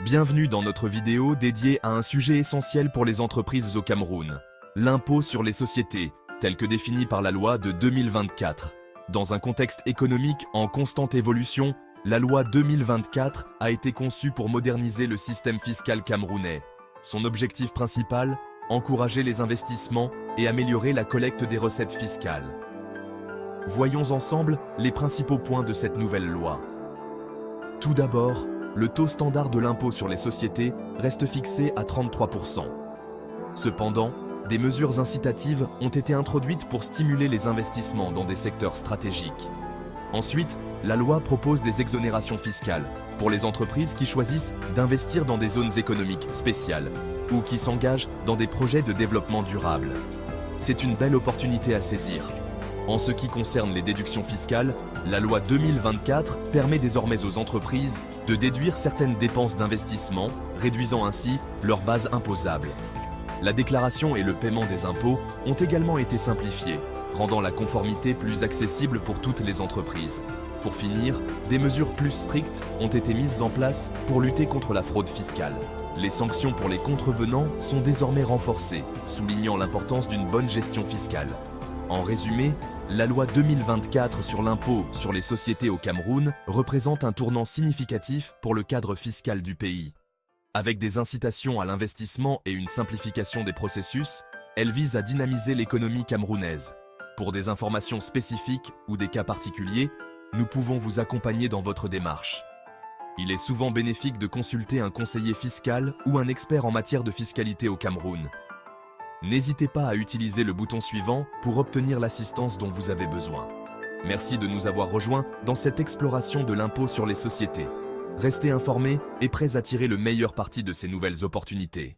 Bienvenue dans notre vidéo dédiée à un sujet essentiel pour les entreprises au Cameroun, l'impôt sur les sociétés, tel que défini par la loi de 2024. Dans un contexte économique en constante évolution, la loi 2024 a été conçue pour moderniser le système fiscal camerounais. Son objectif principal, encourager les investissements et améliorer la collecte des recettes fiscales. Voyons ensemble les principaux points de cette nouvelle loi. Tout d'abord, le taux standard de l'impôt sur les sociétés reste fixé à 33%. Cependant, des mesures incitatives ont été introduites pour stimuler les investissements dans des secteurs stratégiques. Ensuite, la loi propose des exonérations fiscales pour les entreprises qui choisissent d'investir dans des zones économiques spéciales ou qui s'engagent dans des projets de développement durable. C'est une belle opportunité à saisir. En ce qui concerne les déductions fiscales, la loi 2024 permet désormais aux entreprises de déduire certaines dépenses d'investissement, réduisant ainsi leur base imposable. La déclaration et le paiement des impôts ont également été simplifiés, rendant la conformité plus accessible pour toutes les entreprises. Pour finir, des mesures plus strictes ont été mises en place pour lutter contre la fraude fiscale. Les sanctions pour les contrevenants sont désormais renforcées, soulignant l'importance d'une bonne gestion fiscale. En résumé, la loi 2024 sur l'impôt sur les sociétés au Cameroun représente un tournant significatif pour le cadre fiscal du pays. Avec des incitations à l'investissement et une simplification des processus, elle vise à dynamiser l'économie camerounaise. Pour des informations spécifiques ou des cas particuliers, nous pouvons vous accompagner dans votre démarche. Il est souvent bénéfique de consulter un conseiller fiscal ou un expert en matière de fiscalité au Cameroun. N'hésitez pas à utiliser le bouton suivant pour obtenir l'assistance dont vous avez besoin. Merci de nous avoir rejoints dans cette exploration de l'impôt sur les sociétés. Restez informés et prêts à tirer le meilleur parti de ces nouvelles opportunités.